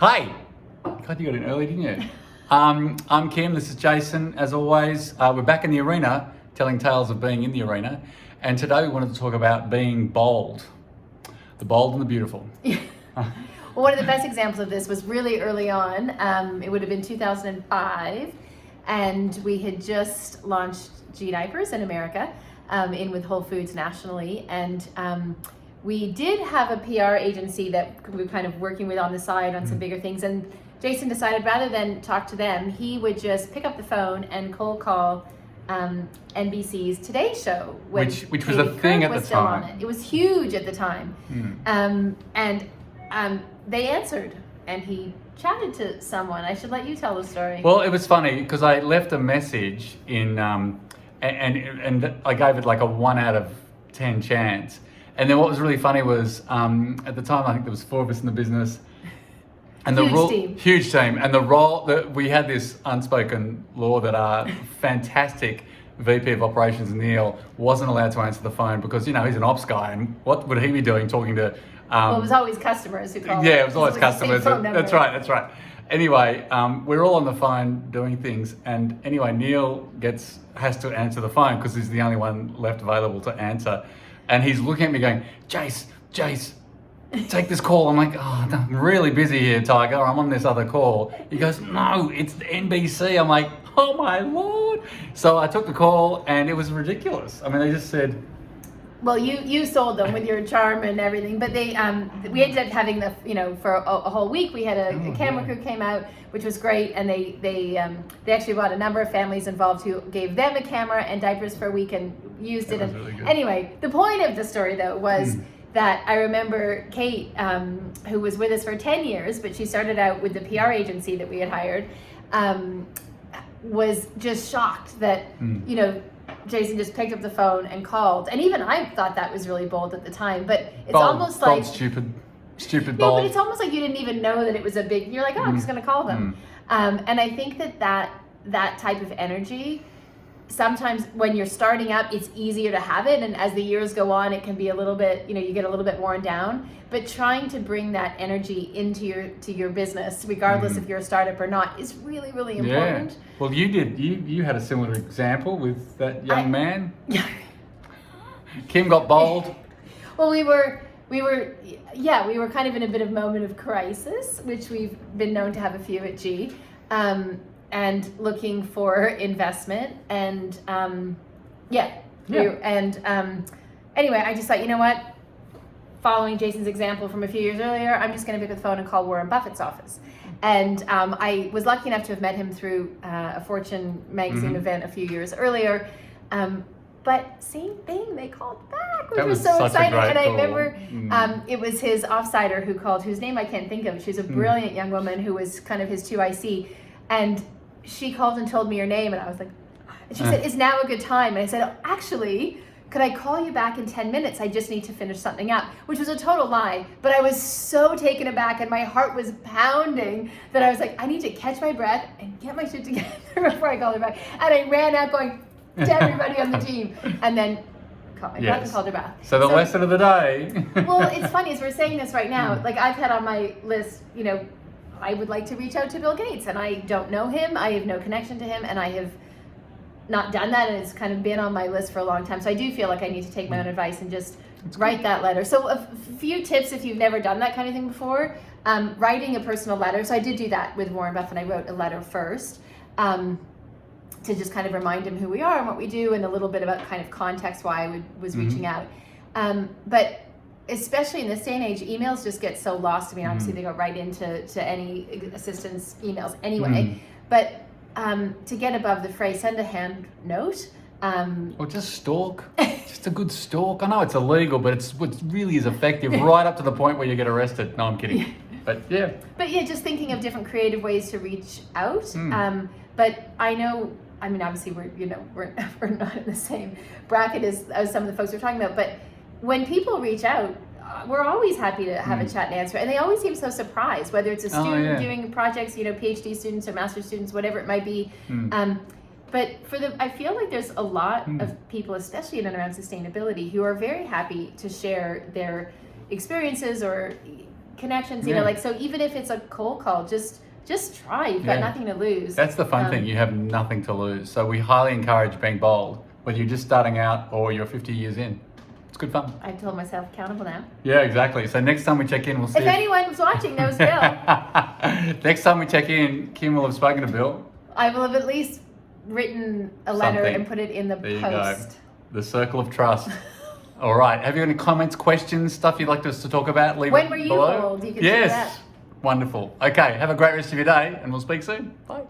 Hi. God, you got in early, didn't you? I'm Kim, this is Jason. As always, we're back in the arena, telling tales of being in the arena. And today we wanted to talk about being bold. The bold and the beautiful. Well, one of the best examples of this was really early on. It would have been 2005. And we had just launched G Diapers in America, in with Whole Foods nationally. And we did have a PR agency that we were kind of working with on the side on some bigger things. And Jason decided rather than talk to them, he would just pick up the phone and cold call NBC's Today Show. Which was a thing at the time. It was huge at the time. They answered, and he chatted to someone. I should let you tell the story. Well, it was funny because I left a message in, and I gave it like a 1 out of 10 chance. And then what was really funny was at the time I think there was 4 of us in the business, and huge team, and the role that we had this unspoken law that our fantastic VP of Operations Neil wasn't allowed to answer the phone because he's an ops guy, and what would he be doing talking to? Well, it was always customers who called. Yeah, it was always customers. That's right. Anyway, we're all on the phone doing things, and anyway, Neil has to answer the phone because he's the only one left available to answer, and he's looking at me going, Jace, take this call. I'm like, oh, I'm really busy here, Tiger. I'm on this other call. He goes, no, it's NBC. I'm like, oh my Lord. So I took the call, and it was ridiculous. I mean, they just said, well, you sold them with your charm and everything, but they we ended up having for a whole week we had a camera crew came out, which was great, and they actually brought a number of families involved who gave them a camera and diapers for a week and used it. Really good. Anyway, the point of the story though was that I remember Kate, who was with us for 10 years, but she started out with the PR agency that we had hired, was just shocked that Jason just picked up the phone and called. And even I thought that was really bold at the time, but it's almost like stupid bold. No, but it's almost like you didn't even know that it was a big, you're like, oh, I'm just going to call them. And I think that type of energy, sometimes when you're starting up, it's easier to have it. And as the years go on, it can be a little bit, you get a little bit worn down. But trying to bring that energy into your business, regardless if you're a startup or not, is really, really important. Yeah. Well, you had a similar example with that young man. Kim got bold. Well, we were kind of in a bit of moment of crisis, which we've been known to have a few at G. And looking for investment, and anyway, I just thought, you know what, following Jason's example from a few years earlier, I'm just going to pick up the phone and call Warren Buffett's office. And I was lucky enough to have met him through a Fortune magazine event a few years earlier. But same thing, they called back, which was so exciting. And I remember it was his offsider who called, whose name I can't think of. She was a brilliant young woman who was kind of his 2IC. And she called and told me her name, and I was like, she said, is now a good time? And I said, oh, actually, could I call you back in 10 minutes? I just need to finish something up, which was a total lie. But I was so taken aback and my heart was pounding that I was like, I need to catch my breath and get my shit together before I call her back. And I ran out going to everybody on the team, and then caught my breath and called her back. So the lesson of the day. Well, it's funny, as we're saying this right now, like I've had on my list, I would like to reach out to Bill Gates, and I don't know him. I have no connection to him, and I have not done that, and it's kind of been on my list for a long time. So I do feel like I need to take my own advice and just write that letter. So a few tips if you've never done that kind of thing before. Writing a personal letter. So I did do that with Warren Buffett. I wrote a letter first to just kind of remind him who we are and what we do, and a little bit about kind of context why I was reaching out. But especially in this day and age, emails just get so lost. I mean, obviously they go right into any assistance emails anyway. But to get above the fray, send a hand note. Or just stalk. Just a good stalk. I know it's illegal, but it really is effective right up to the point where you get arrested. No, I'm kidding. But yeah, just thinking of different creative ways to reach out. But I know, I mean, obviously we're not in the same bracket as some of the folks we're talking about, but when people reach out, we're always happy to have a chat and answer, and they always seem so surprised, whether it's a student doing projects, PhD students or master's students, whatever it might be. But I feel like there's a lot of people, especially in and around sustainability, who are very happy to share their experiences or connections, you know, like, so even if it's a cold call, just try. You've got nothing to lose. That's the fun thing. You have nothing to lose. So we highly encourage being bold, whether you're just starting out or you're 50 years in. It's good fun. I've told myself accountable now. Yeah, exactly. So next time we check in, we'll see if anyone was watching knows Bill. Next time we check in, Kim will have spoken to Bill. I will have at least written a letter and put it in the there post. You go. The circle of trust. All right. Have you any comments, questions, stuff you'd like us to talk about? Leave when it were you below. old? You can yes. say that. Wonderful. Okay. Have a great rest of your day, and we'll speak soon. Bye.